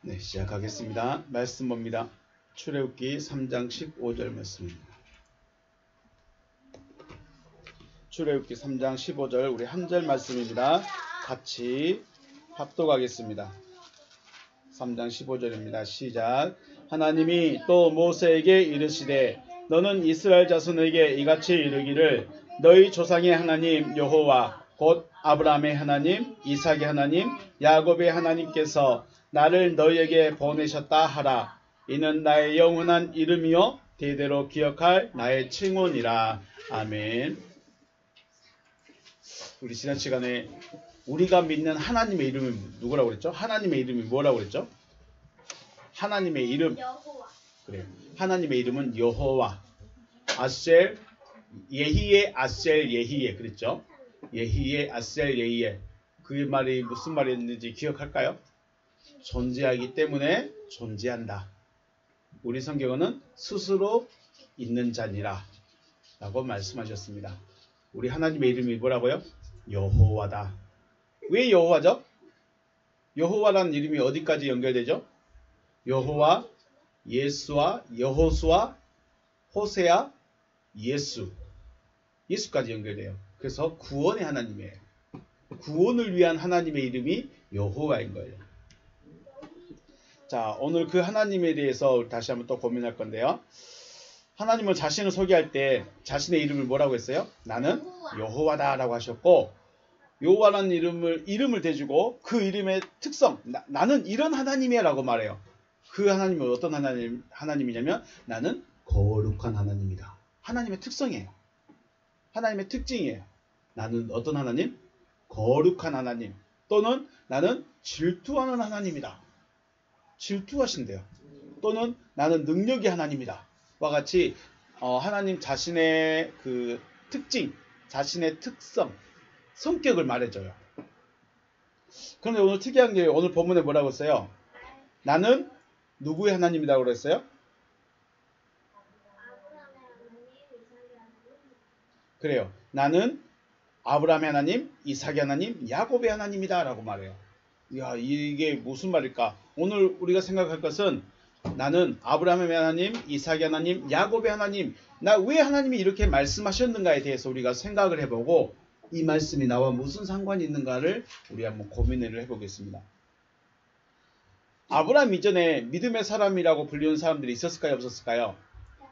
네, 시작하겠습니다. 말씀 봅니다. 출애굽기 3장 15절 말씀입니다. 출애굽기 3장 15절 우리 한 절 말씀입니다. 같이 합독하겠습니다. 3장 15절입니다. 시작. 하나님이 또 모세에게 이르시되 너는 이스라엘 자손에게 이같이 이르기를 너희 조상의 하나님 여호와 곧 아브라함의 하나님 이삭의 하나님 야곱의 하나님께서 나를 너희에게 보내셨다 하라. 이는 나의 영원한 이름이요 대대로 기억할 나의 칭호니라. 아멘. 우리 지난 시간에 우리가 믿는 하나님의 이름이 누구라고 그랬죠? 하나님의 이름이 뭐라고 그랬죠? 하나님의 이름. 여호와. 그래요. 하나님의 이름은 여호와. 아셀 예히예 아셀 예히예 그랬죠? 예히예 아셀 예히예. 그 말이 무슨 말이었는지 기억할까요? 존재하기 때문에 존재한다. 우리 성경은 스스로 있는 자니라 라고 말씀하셨습니다. 우리 하나님의 이름이 뭐라고요? 여호와다. 왜 여호와죠? 여호와라는 이름이 어디까지 연결되죠? 여호와, 예수와 여호수아, 호세아, 예수까지 연결돼요. 그래서 구원의 하나님이에요. 구원을 위한 하나님의 이름이 여호와인 거예요. 자, 오늘 그 하나님에 대해서 다시 한번 또 고민할 건데요. 하나님은 자신을 소개할 때 자신의 이름을 뭐라고 했어요? 나는 여호와다 라고 하셨고, 여호와라는 이름을 대주고 그 이름의 특성, 나는 이런 하나님이야 라고 말해요. 그 하나님은 어떤 하나님이냐면 나는 거룩한 하나님이다. 하나님의 특성이에요. 하나님의 특징이에요. 나는 어떤 하나님? 거룩한 하나님. 또는 나는 질투하는 하나님이다. 질투하신대요. 또는 나는 능력의 하나님이다. 와 같이 하나님 자신의 그 특징, 자신의 특성, 성격을 말해줘요. 그런데 오늘 특이한 게 오늘 본문에 뭐라고 했어요? 나는 누구의 하나님이라고 그랬어요? 그래요. 나는 아브라함의 하나님, 이삭의 하나님, 야곱의 하나님이다 라고 말해요. 이야, 이게 무슨 말일까? 오늘 우리가 생각할 것은 나는 아브라함의 하나님, 이삭의 하나님, 야곱의 하나님, 나 왜 하나님이 이렇게 말씀하셨는가에 대해서 우리가 생각을 해보고 이 말씀이 나와 무슨 상관이 있는가를 우리 한번 고민을 해보겠습니다. 아브라함 이전에 믿음의 사람이라고 불리는 사람들이 있었을까요? 없었을까요?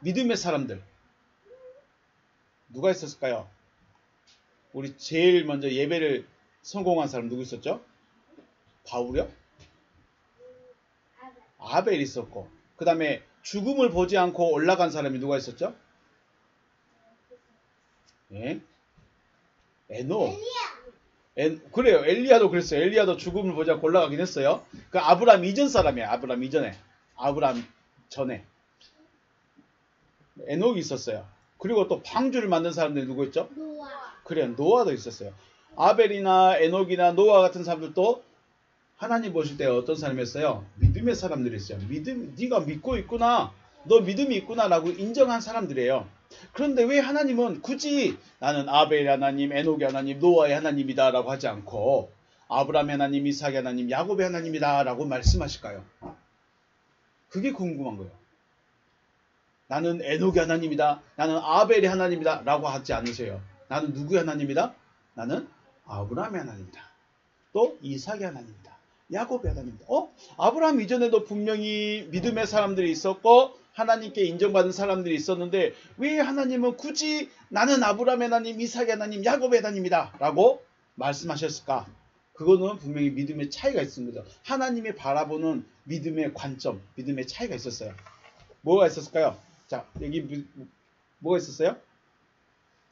믿음의 사람들. 누가 있었을까요? 우리 제일 먼저 예배를 성공한 사람 누구 있었죠? 바울이요? 아벨 있었고, 그 다음에 죽음을 보지 않고 올라간 사람이 누가 있었죠? 예? 에녹. 그래요. 엘리야도 그랬어요. 엘리야도 죽음을 보지 않고 올라가긴 했어요. 그 아브라함 이전 사람이에요. 아브라함 이전에. 아브라함 전에. 에녹이 있었어요. 그리고 또 방주를 만든 사람들이 누구 있죠? 노아. 그래요. 노아도 있었어요. 아벨이나 에녹이나 노아 같은 사람들도 하나님 보실 때 어떤 사람이었어요? 믿음의 사람들이 있어요. 네가 믿고 있구나. 너 믿음이 있구나 라고 인정한 사람들이에요. 그런데 왜 하나님은 굳이 나는 아벨의 하나님, 에녹의 하나님, 노아의 하나님이다 라고 하지 않고 아브라함의 하나님, 이삭의 하나님, 야곱의 하나님이다 라고 말씀하실까요? 그게 궁금한 거예요. 나는 에녹의 하나님이다. 나는 아벨의 하나님이다 라고 하지 않으세요. 나는 누구의 하나님이다? 나는 아브라함의 하나님이다. 또 이삭의 하나님이다. 야곱의 하나님이다. 아브라함 이전에도 분명히 믿음의 사람들이 있었고 하나님께 인정받은 사람들이 있었는데 왜 하나님은 굳이 나는 아브라함의 하나님, 이삭의 하나님, 야곱의 하나님이다 라고 말씀하셨을까? 그거는 분명히 믿음의 차이가 있습니다. 하나님이 바라보는 믿음의 관점, 믿음의 차이가 있었어요. 뭐가 있었을까요? 자, 여기 뭐가 있었어요?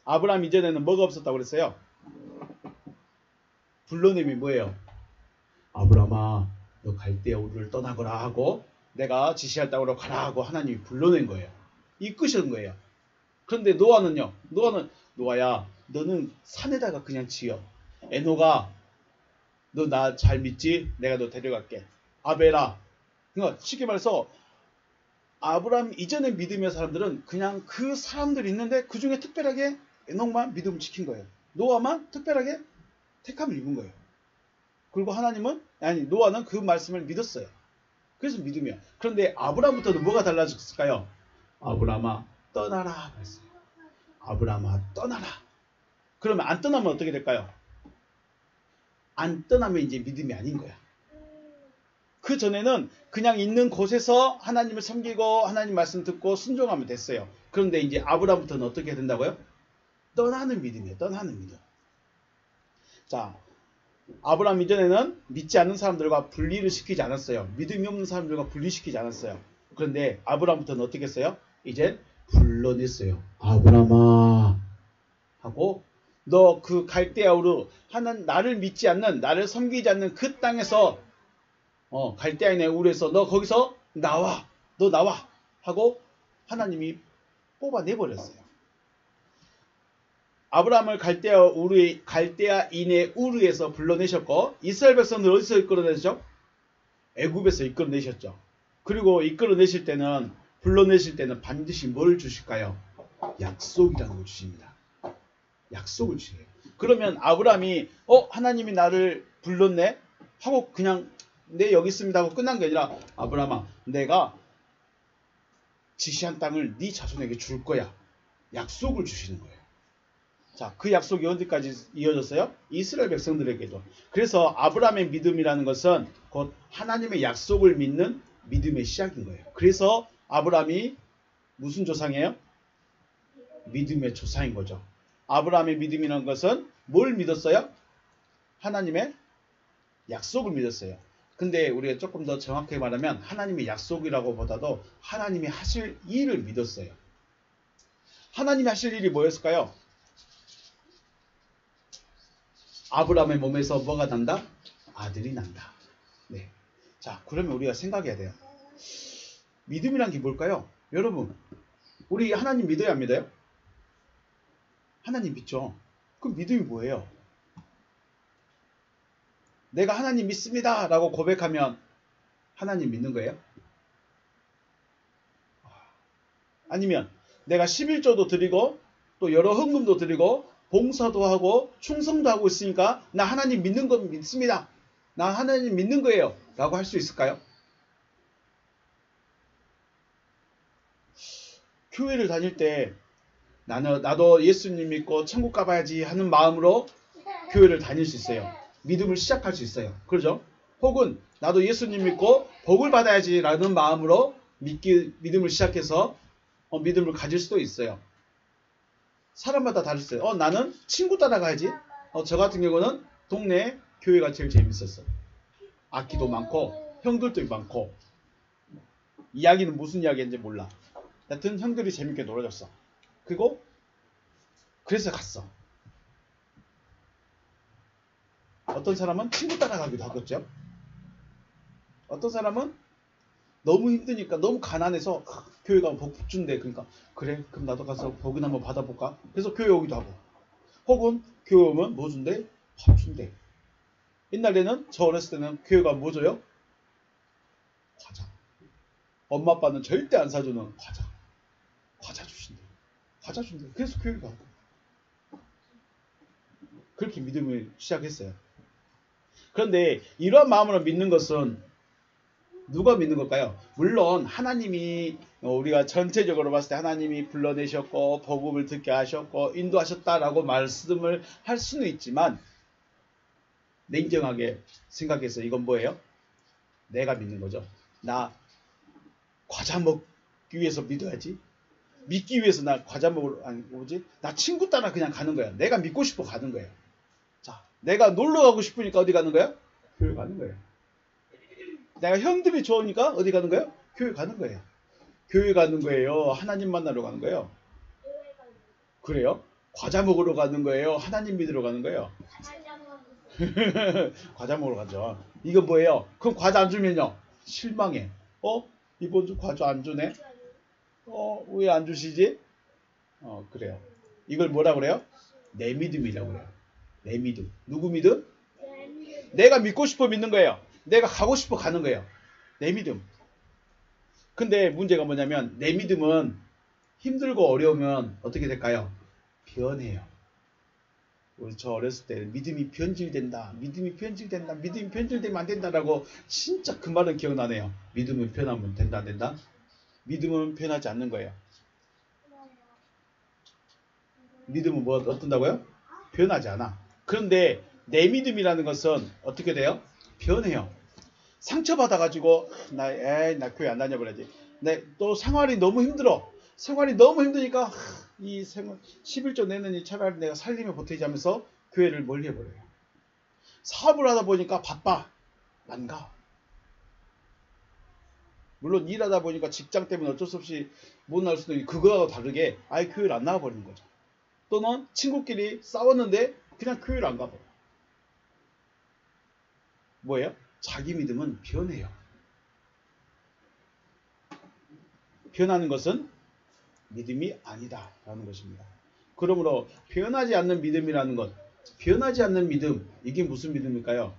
아브라함 이전에는 뭐가 없었다고 그랬어요? 불러냄이 뭐예요? 아브라함아, 너 갈대아 우르를 떠나거라 하고 내가 지시할 땅으로 가라 하고 하나님이 불러낸 거예요. 이끄신 거예요. 그런데 노아는요. 노아야, 너는 산에다가 그냥 지어. 에녹아, 너 나 잘 믿지? 내가 너 데려갈게. 아벨아, 그러니까 쉽게 말해서 아브라함 이전의 믿음의 사람들은 그냥 그 사람들이 있는데 그 중에 특별하게 에녹만 믿음을 지킨 거예요. 노아만 특별하게 택함을 입은 거예요. 그리고 하나님은, 노아는 그 말씀을 믿었어요. 그래서 믿음이야. 그런데 아브라함부터는 뭐가 달라졌을까요? 아브라함아 떠나라 그랬어요. 아브라함아 떠나라. 그러면 안 떠나면 어떻게 될까요? 안 떠나면 이제 믿음이 아닌 거야. 그 전에는 그냥 있는 곳에서 하나님을 섬기고 하나님 말씀 듣고 순종하면 됐어요. 그런데 이제 아브라함부터는 어떻게 된다고요? 떠나는 믿음이에요. 떠나는 믿음. 자, 아브라함 이전에는 믿지 않는 사람들과 분리를 시키지 않았어요. 믿음이 없는 사람들과 분리시키지 않았어요. 그런데 아브라함부터는 어떻게 했어요? 이제 불러냈어요. 아브라함아 하고 너 그 갈대아 우르 하는 나를 믿지 않는 나를 섬기지 않는 그 땅에서 갈대아인의 우르에서 너 거기서 나와. 너 나와 하고 하나님이 뽑아내버렸어요. 아브라함을 갈대아인의 우르에서 불러내셨고 이스라엘 백성들 어디서 이끌어내셨죠? 애굽에서 이끌어내셨죠. 그리고 이끌어내실 때는 불러내실 때는 반드시 뭘 주실까요? 약속이라는 걸 주십니다. 약속을 주세요. 그러면 아브라함이 하나님이 나를 불렀네 하고 그냥 네 여기 있습니다 하고 끝난 게 아니라 아브라함아 내가 지시한 땅을 네 자손에게 줄 거야. 약속을 주시는 거예요. 자, 그 약속이 어디까지 이어졌어요? 이스라엘 백성들에게도. 그래서 아브라함의 믿음이라는 것은 곧 하나님의 약속을 믿는 믿음의 시작인 거예요. 그래서 아브라함이 무슨 조상이에요? 믿음의 조상인 거죠. 아브라함의 믿음이라는 것은 뭘 믿었어요? 하나님의 약속을 믿었어요. 근데 우리가 조금 더 정확하게 말하면 하나님의 약속이라고 보다도 하나님이 하실 일을 믿었어요. 하나님이 하실 일이 뭐였을까요? 아브라함의 몸에서 뭐가 난다? 아들이 난다. 네. 자, 그러면 우리가 생각해야 돼요. 믿음이란 게 뭘까요? 여러분, 우리 하나님 믿어요, 안 믿어요? 하나님 믿죠. 그럼 믿음이 뭐예요? 내가 하나님 믿습니다 라고 고백하면 하나님 믿는 거예요? 아니면 내가 11조도 드리고 또 여러 헌금도 드리고 봉사도 하고 충성도 하고 있으니까 나 하나님 믿는 거 믿습니다. 나 하나님 믿는 거예요. 라고 할 수 있을까요? 교회를 다닐 때 나도 예수님 믿고 천국 가봐야지 하는 마음으로 교회를 다닐 수 있어요. 믿음을 시작할 수 있어요. 그렇죠? 혹은 나도 예수님 믿고 복을 받아야지 라는 마음으로 믿음을 시작해서 믿음을 가질 수도 있어요. 사람마다 다를 수 있어요. 나는 친구 따라가야지. 저 같은 경우는 동네 교회가 제일 재밌었어. 악기도 많고 형들도 많고 이야기는 무슨 이야기인지 몰라. 하여튼 형들이 재밌게 놀아줬어. 그리고 그래서 갔어. 어떤 사람은 친구 따라가기도 하겠죠. 어떤 사람은 너무 힘드니까 너무 가난해서 교회 가면 복 준대. 그러니까 그래 그럼 나도 가서 복이나 한번 받아볼까. 그래서 교회 오기도 하고. 혹은 교회 오면 뭐 준대? 밥 준대. 옛날에는 저 어렸을 때는 교회 가면 뭐 줘요? 과자. 엄마 아빠는 절대 안 사주는 과자. 과자 주신대. 과자 준대. 그래서 교회 가고. 그렇게 믿음을 시작했어요. 그런데 이러한 마음으로 믿는 것은 누가 믿는 걸까요? 물론 하나님이 우리가 전체적으로 봤을 때 하나님이 불러내셨고 복음을 듣게 하셨고 인도하셨다라고 말씀을 할 수는 있지만 냉정하게 생각해서 이건 뭐예요? 내가 믿는 거죠. 나 과자 먹기 위해서 믿어야지. 믿기 위해서 나 과자 먹으러 아니 뭐지? 나 친구 따라 그냥 가는 거야. 내가 믿고 싶어 가는 거예요. 자, 내가 놀러 가고 싶으니까 어디 가는 거야? 교회 가는 거예요. 내가 형들이 좋으니까 어디 가는 거예요? 교회 가는 거예요. 교회 가는 거예요. 하나님 만나러 가는 거예요. 그래요? 과자 먹으러 가는 거예요. 하나님 믿으러 가는 거예요. 과자 먹으러 가죠. 이거 뭐예요? 그럼 과자 안 주면요 실망해. 이번 주 과자 안 주네. 왜 안 주시지? 그래요. 이걸 뭐라 그래요? 내 믿음이라고 그래요. 내 믿음. 누구 믿음? 내가 믿고 싶어 믿는 거예요. 내가 가고 싶어 가는 거예요. 내 믿음. 근데 문제가 뭐냐면 내 믿음은 힘들고 어려우면 어떻게 될까요? 변해요. 저 어렸을 때 믿음이 변질된다. 믿음이 변질된다. 믿음이 변질되면 안 된다라고 진짜 그 말은 기억나네요. 믿음은 변하면 된다 안 된다? 믿음은 변하지 않는 거예요. 믿음은 뭐 어떤다고요? 변하지 않아. 그런데 내 믿음이라는 것은 어떻게 돼요? 변해요. 상처받아가지고 나 교회 안 다녀버려야지. 또 생활이 너무 힘들어. 생활이 너무 힘드니까 이 생활 11조 내느니 차라리 내가 살림에 보태지 하면서 교회를 멀리 해버려요. 사업을 하다 보니까 바빠. 안 가. 물론 일하다 보니까 직장 때문에 어쩔 수 없이 못 나올 수도 있고 그거하고 다르게 아예 교회를 안 나가버리는 거죠. 또는 친구끼리 싸웠는데 그냥 교회를 안 가버려. 뭐예요? 자기 믿음은 변해요. 변하는 것은 믿음이 아니다 라는 것입니다. 그러므로 변하지 않는 믿음이라는 것, 변하지 않는 믿음, 이게 무슨 믿음일까요?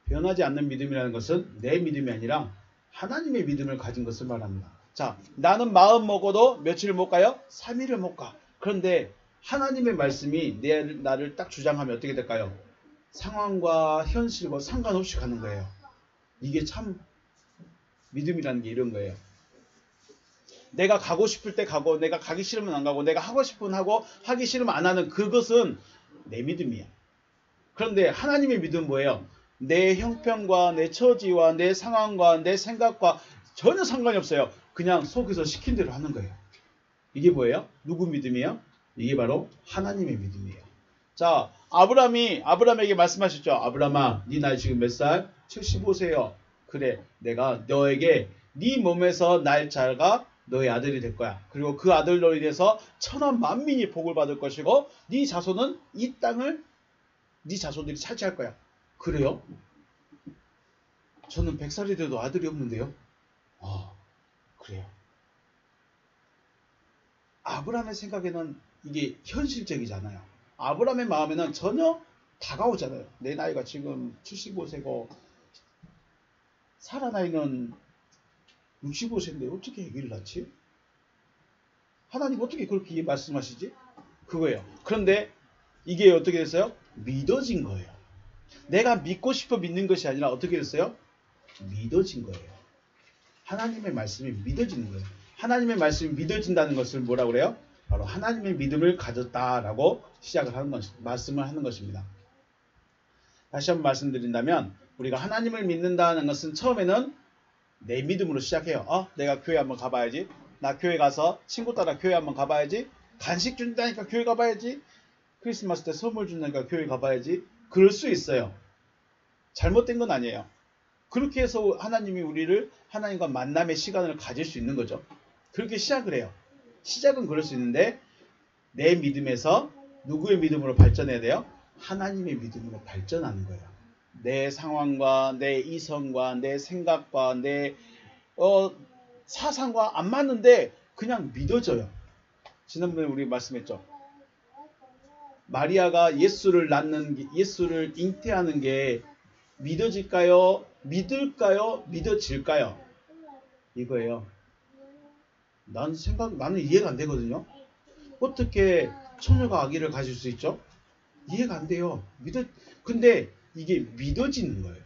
변하지 않는 믿음이라는 것은 내 믿음이 아니라 하나님의 믿음을 가진 것을 말합니다. 자, 나는 마음 먹어도 며칠 못 가요? 3일을 못 가. 그런데 하나님의 말씀이 나를 딱 주장하면 어떻게 될까요? 상황과 현실과 상관없이 가는 거예요. 이게 참 믿음이라는 게 이런 거예요. 내가 가고 싶을 때 가고 내가 가기 싫으면 안 가고 내가 하고 싶으면 하고 하기 싫으면 안 하는 그것은 내 믿음이야. 그런데 하나님의 믿음은 뭐예요? 내 형편과 내 처지와 내 상황과 내 생각과 전혀 상관이 없어요. 그냥 속에서 시킨 대로 하는 거예요. 이게 뭐예요? 누구 믿음이에요? 이게 바로 하나님의 믿음이에요. 자, 아브라함에게 말씀하셨죠. 아브라함아, 네 나이 지금 몇 살? 75세요. 그래, 내가 너에게 네 몸에서 날 자가 너의 아들이 될 거야. 그리고 그 아들로 인해서 천한 만민이 복을 받을 것이고 네 자손은 이 땅을 네 자손들이 차지할 거야. 그래요? 저는 100살이 돼도 아들이 없는데요. 그래요. 아브라함의 생각에는 이게 현실적이잖아요. 아브라함의 마음에는 전혀 다가오잖아요. 내 나이가 지금 75세고 사라 나이는 65세인데 어떻게 아기를 낳지? 하나님 어떻게 그렇게 말씀하시지? 그거예요. 그런데 이게 어떻게 됐어요? 믿어진 거예요. 내가 믿고 싶어 믿는 것이 아니라 어떻게 됐어요? 믿어진 거예요. 하나님의 말씀이 믿어지는 거예요. 하나님의 말씀이 믿어진다는 것을 뭐라고 그래요? 바로 하나님의 믿음을 가졌다라고 시작을 하는 것, 말씀을 하는 것입니다. 다시 한번 말씀드린다면 우리가 하나님을 믿는다는 것은 처음에는 내 믿음으로 시작해요. 내가 교회 한번 가봐야지. 나 교회 가서 친구 따라 교회 한번 가봐야지. 간식 준다니까 교회 가봐야지. 크리스마스 때 선물 준다니까 교회 가봐야지. 그럴 수 있어요. 잘못된 건 아니에요. 그렇게 해서 하나님이 우리를 하나님과 만남의 시간을 가질 수 있는 거죠. 그렇게 시작을 해요. 시작은 그럴 수 있는데 내 믿음에서 누구의 믿음으로 발전해야 돼요? 하나님의 믿음으로 발전하는 거예요. 내 상황과 내 이성과 내 생각과 내 사상과 안 맞는데 그냥 믿어져요. 지난번에 우리 말씀했죠. 마리아가 예수를 잉태하는 게 믿어질까요? 믿을까요? 믿어질까요? 이거예요. 나는 이해가 안 되거든요. 어떻게 처녀가 아기를 가질 수 있죠? 이해가 안 돼요. 근데 이게 믿어지는 거예요.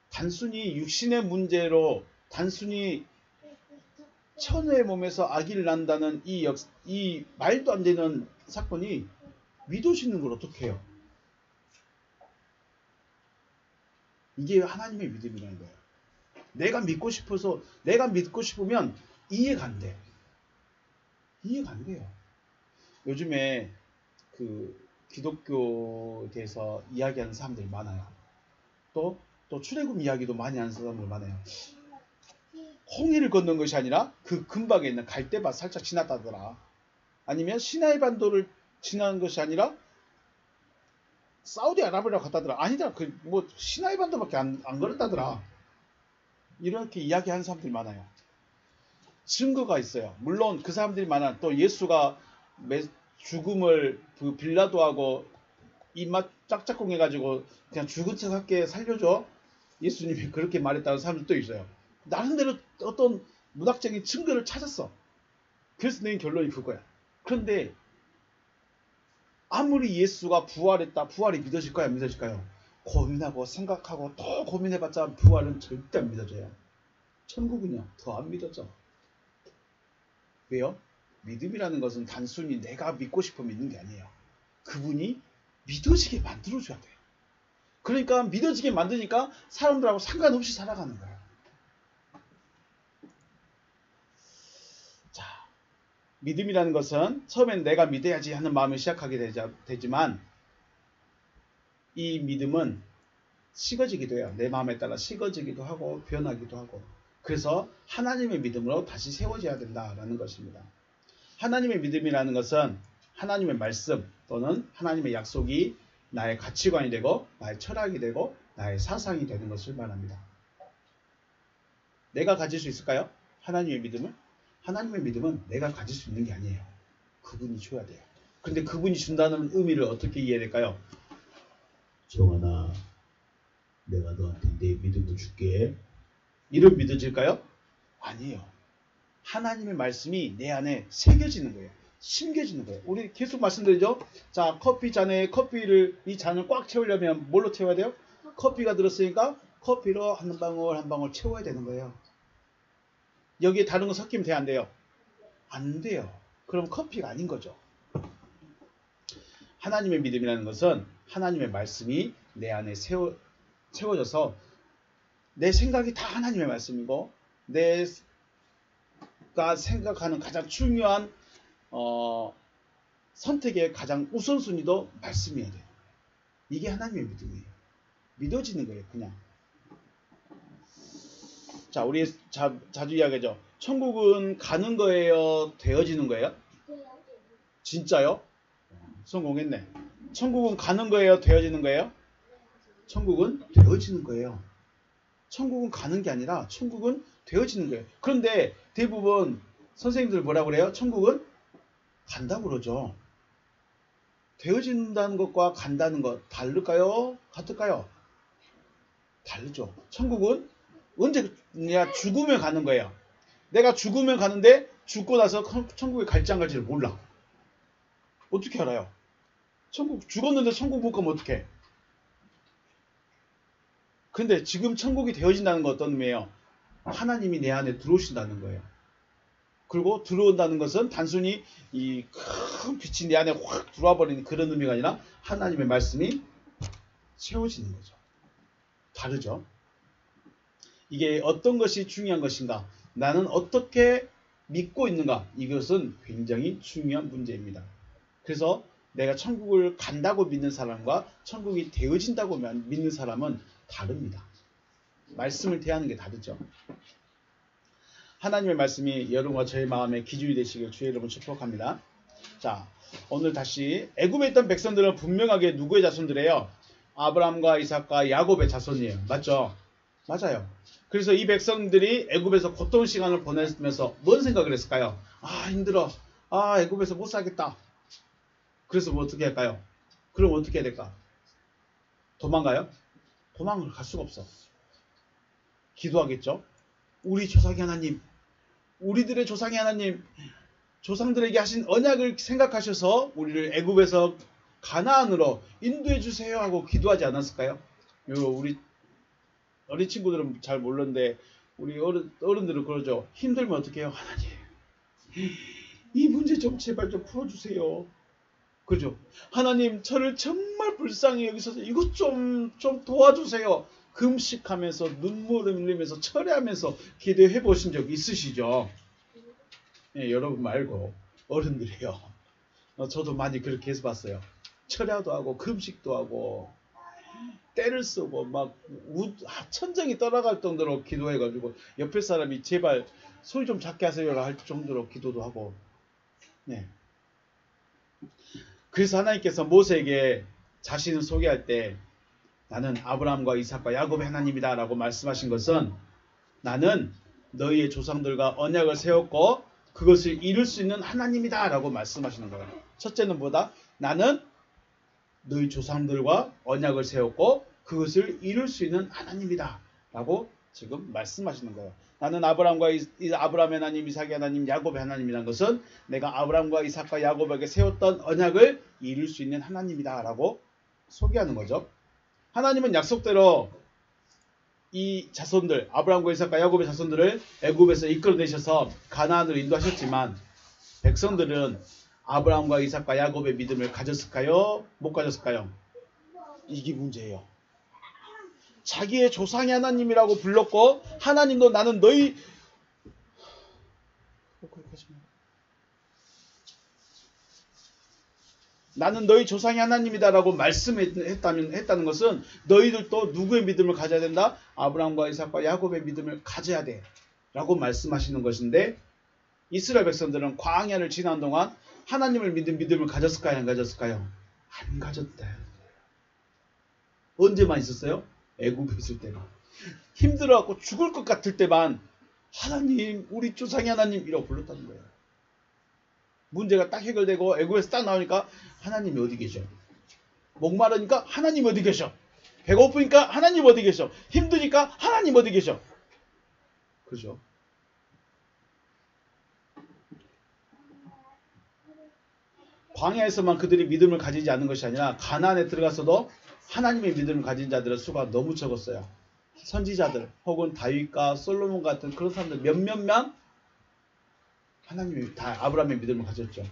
단순히 육신의 문제로 단순히 처녀의 몸에서 아기를 낳는다는 이 말도 안 되는 사건이 믿어지는 걸 어떻게 해요? 이게 하나님의 믿음이라는 거예요. 내가 믿고 싶으면 이해가 안 돼. 이해가 안 돼요. 요즘에 기독교에 대해서 이야기하는 사람들이 많아요. 또 출애굽 이야기도 많이 하는 사람들 많아요. 홍해를 건넌 것이 아니라 그 근방에 있는 갈대밭 살짝 지났다더라. 아니면 시나이 반도를 지나는 것이 아니라 사우디아라비아로 갔다더라. 아니다. 시나이 반도밖에 안 걸었다더라. 이렇게 이야기하는 사람들이 많아요. 증거가 있어요. 물론 그 사람들이 많아. 또 예수가 죽음을 빌라도하고 입맛 짝짝꿍 해가지고 그냥 죽은 척할게 살려줘. 예수님이 그렇게 말했다는 사람들도 있어요. 나름대로 어떤 문학적인 증거를 찾았어. 그래서 내 결론이 그거야. 그런데 아무리 예수가 부활했다. 부활이 믿어질까요? 안 믿어질까요? 고민하고 생각하고 더 고민해봤자 부활은 절대 안 믿어져요. 천국은요. 더 안 믿어져. 왜요? 믿음이라는 것은 단순히 내가 믿고 싶어 믿는 게 아니에요. 그분이 믿어지게 만들어줘야 돼요. 그러니까 믿어지게 만드니까 사람들하고 상관없이 살아가는 거예요. 자, 믿음이라는 것은 처음엔 내가 믿어야지 하는 마음을 시작하게 되지만 이 믿음은 식어지기도 해요. 내 마음에 따라 식어지기도 하고 변하기도 하고. 그래서 하나님의 믿음으로 다시 세워져야 된다라는 것입니다. 하나님의 믿음이라는 것은 하나님의 말씀 또는 하나님의 약속이 나의 가치관이 되고 나의 철학이 되고 나의 사상이 되는 것을 말합니다. 내가 가질 수 있을까요? 하나님의 믿음을? 하나님의 믿음은 내가 가질 수 있는 게 아니에요. 그분이 줘야 돼요. 그런데 그분이 준다는 의미를 어떻게 이해될까요? 정하나, 내가 너한테 내 믿음도 줄게. 이런 믿어질까요? 아니에요. 하나님의 말씀이 내 안에 새겨지는 거예요. 심겨지는 거예요. 우리 계속 말씀드리죠. 자, 커피 잔에 이 잔을 꽉 채우려면 뭘로 채워야 돼요? 커피가 들었으니까 커피로 한 방울 한 방울 채워야 되는 거예요. 여기에 다른 거 섞이면 돼요? 안 돼요? 안 돼요. 그럼 커피가 아닌 거죠. 하나님의 믿음이라는 것은 하나님의 말씀이 내 안에 채워져서 내 생각이 다 하나님의 말씀이고 내가 생각하는 가장 중요한 선택의 가장 우선순위도 말씀이어야 돼요. 이게 하나님의 믿음이에요. 믿어지는 거예요. 그냥. 자, 우리 자주 이야기하죠. 천국은 가는 거예요? 되어지는 거예요? 진짜요? 성공했네. 천국은 가는 거예요? 되어지는 거예요? 천국은 되어지는 거예요. 천국은 가는 게 아니라 천국은 되어지는 거예요. 그런데 대부분 선생님들 뭐라고 그래요? 천국은 간다고 그러죠. 되어진다는 것과 간다는 것 다를까요? 같을까요? 다르죠. 천국은 언제냐? 죽으면 가는 거예요. 내가 죽으면 가는데 죽고 나서 천국에 갈지 안 갈지를 몰라. 어떻게 알아요? 죽었는데 천국 못 가면 어떡해? 근데 지금 천국이 되어진다는 건 어떤 의미예요? 하나님이 내 안에 들어오신다는 거예요. 그리고 들어온다는 것은 단순히 이 큰 빛이 내 안에 확 들어와 버리는 그런 의미가 아니라 하나님의 말씀이 채워지는 거죠. 다르죠? 이게 어떤 것이 중요한 것인가? 나는 어떻게 믿고 있는가? 이것은 굉장히 중요한 문제입니다. 그래서 내가 천국을 간다고 믿는 사람과 천국이 되어진다고 믿는 사람은 다릅니다. 말씀을 대하는 게 다르죠. 하나님의 말씀이 여러분과 저의 마음의 기준이 되시길 주의 이름으로 축복합니다. 자, 오늘 다시 애굽에 있던 백성들은 분명하게 누구의 자손들이에요? 아브라함과 이삭과 야곱의 자손이에요. 맞죠? 맞아요. 그래서 이 백성들이 애굽에서 고통 시간을 보내면서 뭔 생각을 했을까요? 아, 힘들어. 아, 애굽에서 못 살겠다. 그래서 뭐 어떻게 할까요? 그럼 어떻게 해야 될까? 도망가요? 도망을 갈 수가 없어. 기도하겠죠? 우리 조상의 하나님, 우리들의 조상의 하나님, 조상들에게 하신 언약을 생각하셔서 우리를 애굽에서 가나안으로 인도해 주세요 하고 기도하지 않았을까요? 우리 어린 친구들은 잘 모르는데 우리 어른들은 그러죠. 힘들면 어떻게 해요? 하나님, 이 문제 좀 제발 좀 풀어주세요. 그죠? 하나님, 저를 정말 불쌍히 여기서 이것 좀 도와주세요. 금식하면서 눈물을 흘리면서 철회하면서 기도해 보신 적 있으시죠? 네, 여러분 말고 어른들이요. 저도 많이 그렇게 해서 봤어요. 철야도 하고 금식도 하고 때를 쓰고 막 천정이 떠나갈 정도로 기도해가지고 옆에 사람이 제발 소리 좀 작게 하세요 할 정도로 기도도 하고. 네. 그래서 하나님께서 모세에게 자신을 소개할 때 나는 아브라함과 이삭과 야곱의 하나님이다 라고 말씀하신 것은 나는 너희의 조상들과 언약을 세웠고 그것을 이룰 수 있는 하나님이다 라고 말씀하시는 거예요. 첫째는 뭐다? 나는 너희 조상들과 언약을 세웠고 그것을 이룰 수 있는 하나님이다 라고 지금 말씀하시는 거예요. 나는 아브라함과 아브라함의 하나님, 이삭의 하나님, 야곱의 하나님이라는 것은 내가 아브라함과 이삭과 야곱에게 세웠던 언약을 이룰 수 있는 하나님이다 라고 소개하는 거죠. 하나님은 약속대로 이 자손들, 아브라함과 이삭과 야곱의 자손들을 애굽에서 이끌어내셔서 가나안으로 인도하셨지만 백성들은 아브라함과 이삭과 야곱의 믿음을 가졌을까요? 못 가졌을까요? 이게 문제예요. 자기의 조상의 하나님이라고 불렀고 하나님도 나는 너희 나는 너희 조상의 하나님이다라고 말씀했다는 것은 너희들도 누구의 믿음을 가져야 된다? 아브라함과 이삭과 야곱의 믿음을 가져야 돼 라고 말씀하시는 것인데 이스라엘 백성들은 광야를 지난 동안 하나님을 믿은 믿음을 가졌을까요? 안 가졌을까요? 안 가졌대. 언제만 있었어요? 애굽에 있을 때만. 힘들어갖고 죽을 것 같을 때만 하나님, 우리 조상의 하나님 이라고 불렀다는 거예요. 문제가 딱 해결되고 애굽에서 딱 나오니까 하나님이 어디 계셔? 목마르니까 하나님 어디 계셔? 배고프니까 하나님 어디 계셔? 힘드니까 하나님 어디 계셔? 그죠? 광야에서만 그들이 믿음을 가지지 않는 것이 아니라 가나안에 들어가서도 하나님의 믿음을 가진 자들의 수가 너무 적었어요. 선지자들 혹은 다윗과 솔로몬 같은 그런 사람들 몇몇만 하나님이 다 아브라함의 믿음을 가졌죠.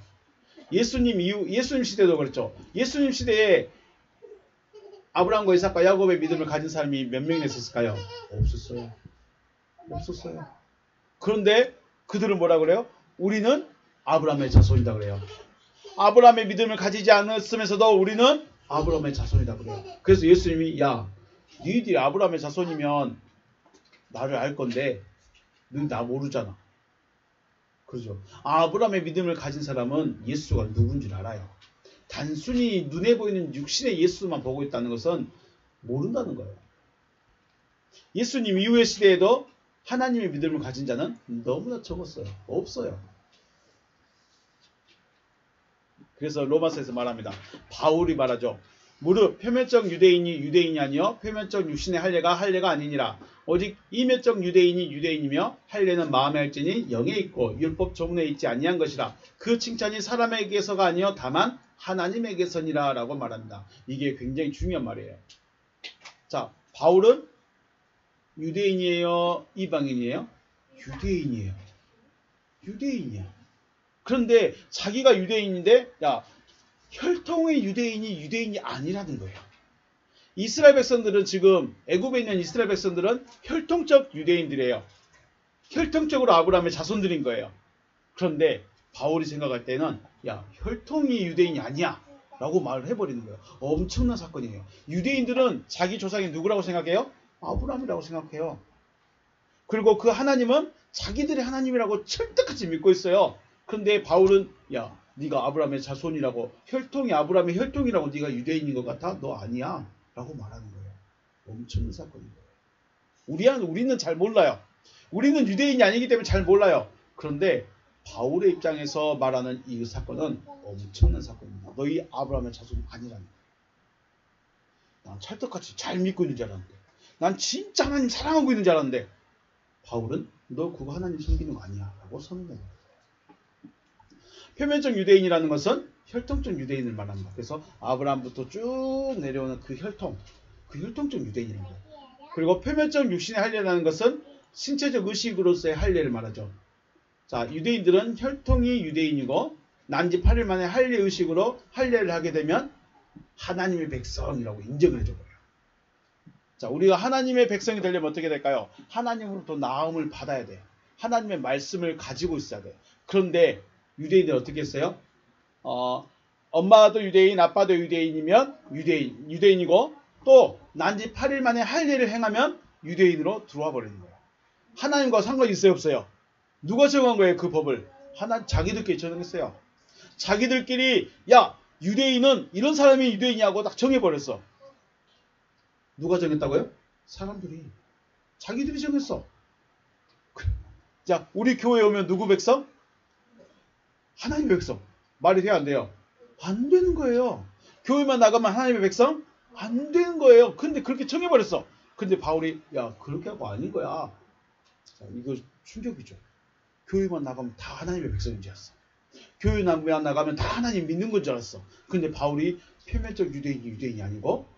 예수님 시대도 그렇죠. 예수님 시대에 아브라함과 이삭과 야곱의 믿음을 가진 사람이 몇 명이나 있었을까요? 없었어요. 없었어요. 그런데 그들은 뭐라 그래요? 우리는 아브라함의 자손이다 그래요. 아브라함의 믿음을 가지지 않았으면서도 우리는 아브라함의 자손이다 그래요. 그래서 예수님이 야, 너희들이 아브라함의 자손이면 나를 알 건데 너희 나 모르잖아. 그렇죠. 아브라함의 믿음을 가진 사람은 예수가 누군 줄 알아요. 단순히 눈에 보이는 육신의 예수만 보고 있다는 것은 모른다는 거예요. 예수님 이후의 시대에도 하나님의 믿음을 가진 자는 너무나 적었어요. 없어요. 그래서 로마서에서 말합니다. 바울이 말하죠. 무릇 표면적 유대인이 유대인이 아니요 표면적 육신의 할례가 아니니라. 오직 이면적 유대인이 유대인이며 할례는 마음에 할지니 영에 있고 율법 조문에 있지 아니한 것이라. 그 칭찬이 사람에게서가 아니요 다만 하나님에게서니라 라고 말합니다. 이게 굉장히 중요한 말이에요. 자, 바울은 유대인이에요? 이방인이에요? 유대인이에요. 유대인이야. 그런데 자기가 유대인인데 야, 혈통의 유대인이 아니라는 거예요. 이스라엘 백성들은 지금 애굽에 있는 이스라엘 백성들은 혈통적 유대인들이에요. 혈통적으로 아브라함의 자손들인 거예요. 그런데 바울이 생각할 때는 야, 혈통이 유대인이 아니야 라고 말을 해버리는 거예요. 엄청난 사건이에요. 유대인들은 자기 조상이 누구라고 생각해요? 아브라함이라고 생각해요. 그리고 그 하나님은 자기들의 하나님이라고 철떡같이 믿고 있어요. 그런데 바울은 야, 네가 아브라함의 자손이라고, 혈통이 아브라함의 혈통이라고 네가 유대인인 것 같아? 너 아니야 라고 말하는 거예요. 엄청난 사건인 거예요. 우리는 잘 몰라요. 우리는 유대인이 아니기 때문에 잘 몰라요. 그런데 바울의 입장에서 말하는 이 사건은 엄청난 사건입니다. 너희 아브라함의 자손이 아니라는 거예요. 난 찰떡같이 잘 믿고 있는 줄 알았는데, 난 진짜 하나님 사랑하고 있는 줄 알았는데, 바울은 너 그거 하나님 섬기는 거 아니야 라고 선언해요. 표면적 유대인이라는 것은 혈통적 유대인을 말합니다. 그래서 아브라함부터 쭉 내려오는 그 혈통적 유대인이라는 거예요. 그리고 표면적 육신의 할례라는 것은 신체적 의식으로서의 할례를 말하죠. 자, 유대인들은 혈통이 유대인이고 난지 8일 만에 할례 의식으로 할례를 하게 되면 하나님의 백성이라고 인정을 해줘버려요. 자, 우리가 하나님의 백성이 되려면 어떻게 될까요? 하나님으로부터 나음을 받아야 돼. 하나님의 말씀을 가지고 있어야 돼. 그런데 유대인들 어떻게 했어요? 엄마도 유대인, 아빠도 유대인이면 유대인이고 또 난지 8일 만에 할례를 행하면 유대인으로 들어와 버리는 거예요. 하나님과 상관이 있어요, 없어요? 누가 정한 거예요, 그 법을? 자기들끼리 정했어요. 자기들끼리 야, 유대인은 이런 사람이 유대인이라고 딱 정해버렸어. 누가 정했다고요? 사람들이. 자기들이 정했어. 자, 우리 교회에 오면 누구 백성? 하나님의 백성. 말이 돼요, 안 돼요? 안 되는 거예요. 교회만 나가면 하나님의 백성? 안 되는 거예요. 근데 그렇게 정해버렸어. 근데 바울이 야 그렇게 하고 아닌 거야. 자, 이거 충격이죠. 교회만 나가면 다 하나님의 백성인 줄 알았어. 교회만 나가면 다 하나님 믿는 건 줄 알았어. 근데 바울이 표면적 유대인이 아니고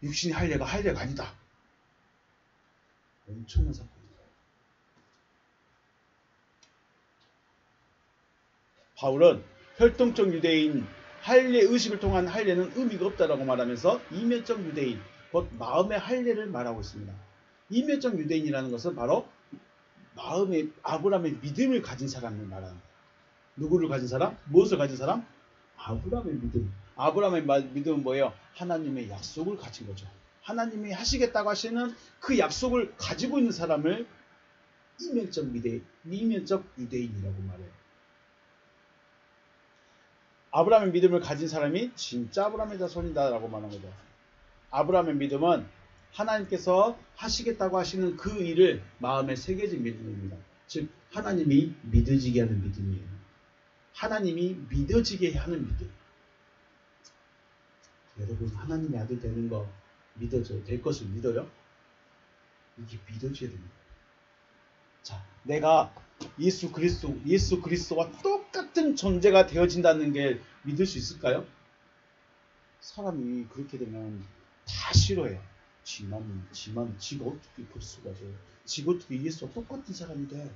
육신의 할례가 아니다. 엄청난 사건이에요. 바울은 혈통적 유대인, 할례 의식을 통한 할례는 의미가 없다라고 말하면서 이면적 유대인, 곧 마음의 할례를 말하고 있습니다. 이면적 유대인이라는 것은 바로 마음의 아브라함의 믿음을 가진 사람을 말하는 거예요. 누구를 가진 사람? 무엇을 가진 사람? 아브라함의 믿음. 아브라함의 믿음은 뭐예요? 하나님의 약속을 가진 거죠. 하나님이 하시겠다고 하시는 그 약속을 가지고 있는 사람을 이면적 유대인이라고 말해요. 아브라함의 믿음을 가진 사람이 진짜 아브라함의 자손이다라고 말하는 거죠. 아브라함의 믿음은 하나님께서 하시겠다고 하시는 그 일을 마음에 새겨진 믿음입니다. 즉 하나님이 믿어지게 하는 믿음이에요. 하나님이 믿어지게 하는 믿음. 여러분 하나님의 아들 되는 거 믿어져요. 될 것을 믿어요? 이게 믿어져야 됩니다. 자, 내가 예수 그리스도와 똑같은 존재가 되어진다는 게 믿을 수 있을까요? 사람이 그렇게 되면 다 싫어해요. 지가 어떻게 그리스도가 돼요? 지가 어떻게 예수와 똑같은 사람이 돼?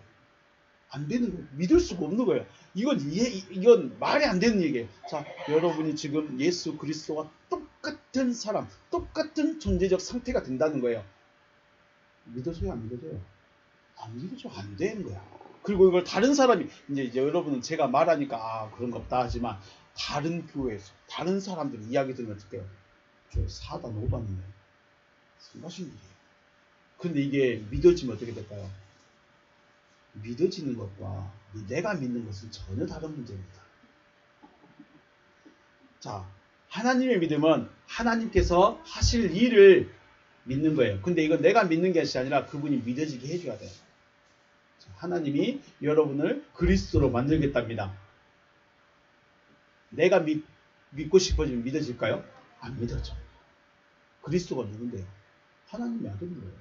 안 되는 거예요. 믿을 수가 없는 거예요. 이건 말이 안 되는 얘기예요. 자, 여러분이 지금 예수 그리스도와 똑같은 사람, 똑같은 존재적 상태가 된다는 거예요. 믿어줘요, 안 믿어줘요? 안 믿어줘, 안 되는 거야. 그리고 이걸 다른 사람이 이제 여러분은 제가 말하니까 그런 거 없다 하지만 다른 교회에서 다른 사람들이 이야기 들으면 어떡해요? 저 사단 오반이네. 무슨 일이에요? 근데 이게 믿어지면 어떻게 될까요? 믿어지는 것과 내가 믿는 것은 전혀 다른 문제입니다. 자, 하나님의 믿음은 하나님께서 하실 일을 믿는 거예요. 근데 이건 내가 믿는 것이 아니라 그분이 믿어지게 해줘야 돼요. 하나님이 여러분을 그리스도로 만들겠답니다. 내가 믿고 싶어지면 믿어질까요? 안 믿어져. 그리스도가 누군데요? 하나님의 아들인 거예요.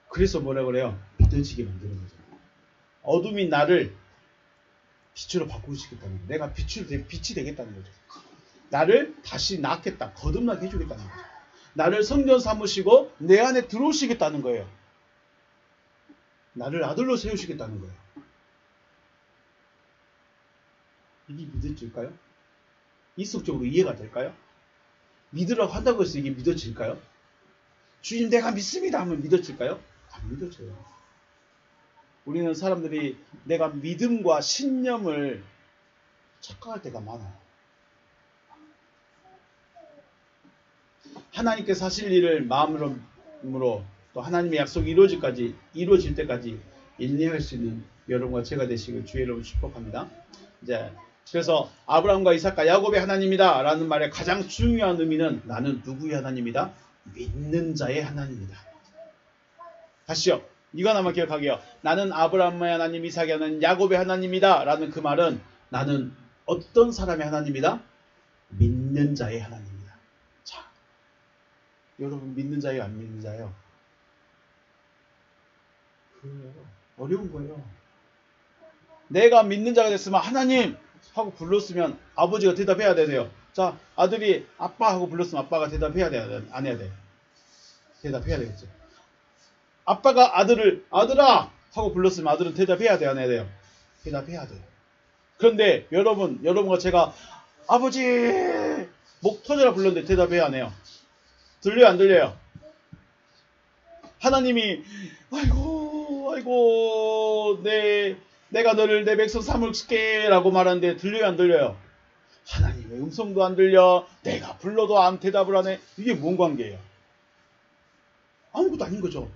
그래서 뭐라 그래요? 믿어지게 만드는 거죠. 어둠이 나를 빛으로 바꾸시겠다는 거예요. 내가 빛이 되겠다는 거죠. 나를 다시 낳겠다. 거듭나게 해주겠다는 거죠. 나를 성전 삼으시고 내 안에 들어오시겠다는 거예요. 나를 아들로 세우시겠다는 거예요. 이게 믿어질까요? 이성적으로 이해가 될까요? 믿으라고 한다고 해서 이게 믿어질까요? 주님 내가 믿습니다 하면 믿어질까요? 안 믿어져요. 우리는 사람들이 내가 믿음과 신념을 착각할 때가 많아요. 하나님께서 하실 일을 마음으로 또 하나님의 약속이 이루어질 때까지 인내할 수 있는 여러분과 제가 되시길 주의 이름으로 축복합니다. 이제 그래서 아브라함과 이삭과 야곱의 하나님이다 라는 말의 가장 중요한 의미는 나는 누구의 하나님이다? 믿는 자의 하나님이다. 다시요. 이거 하나만 기억하게요. 나는 아브라함의 하나님, 이삭의 하나님, 야곱의 하나님이다 라는 그 말은 나는 어떤 사람의 하나님이다? 믿는 자의 하나님이다. 자, 여러분 믿는 자예요? 안 믿는 자예요? 그래요. 어려운 거예요. 내가 믿는 자가 됐으면 하나님 하고 불렀으면 아버지가 대답해야 돼요. 자, 아들이 아빠 하고 불렀으면 아빠가 대답해야 돼. 안 해야 돼. 대답해야 되겠죠. 아빠가 아들을 아들아 하고 불렀으면 아들은 대답해야 돼. 안 해야 돼요. 대답해야 돼요. 그런데 여러분과 제가 아버지 목 터져라 불렀는데 대답해야 안 해요. 들려요? 안 들려요? 하나님이 아이고 내가 너를 내 백성 삼을게 라고 말하는데 들려요? 안 들려요? 하나님의 음성도 안 들려. 내가 불러도 안 대답을 하네. 이게 뭔 관계예요? 아무것도 아닌 거죠.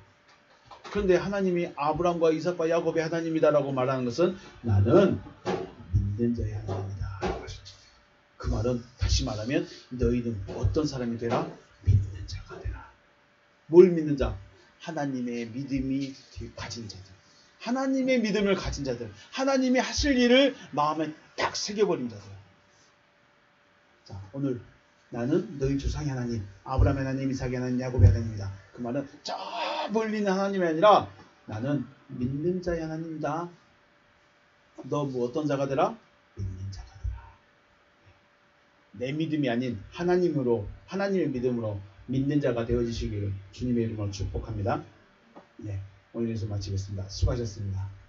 그런데 하나님이 아브라함과 이삭과 야곱의 하나님이다라고 말하는 것은 나는 믿는 자의 하나님이다. 그 말은 다시 말하면 너희는 어떤 사람이 되라? 믿는 자가 되라. 뭘 믿는 자? 하나님의 믿음이 가진 자들. 하나님의 믿음을 가진 자들. 하나님이 하실 일을 마음에 딱 새겨버린 자들. 자, 오늘 나는 너희 조상의 하나님, 아브라함의 하나님, 이삭의 하나님, 야곱의 하나님이다. 그 그 말은 저 멀리 있는 하나님이 아니라 나는 믿는 자의 하나님이다. 너 뭐 어떤 자가 되라? 믿는 자가 되라. 내 믿음이 아닌 하나님으로, 하나님의 믿음으로 믿는 자가 되어지시기를 주님의 이름으로 축복합니다. 네, 오늘 인사 마치겠습니다. 수고하셨습니다.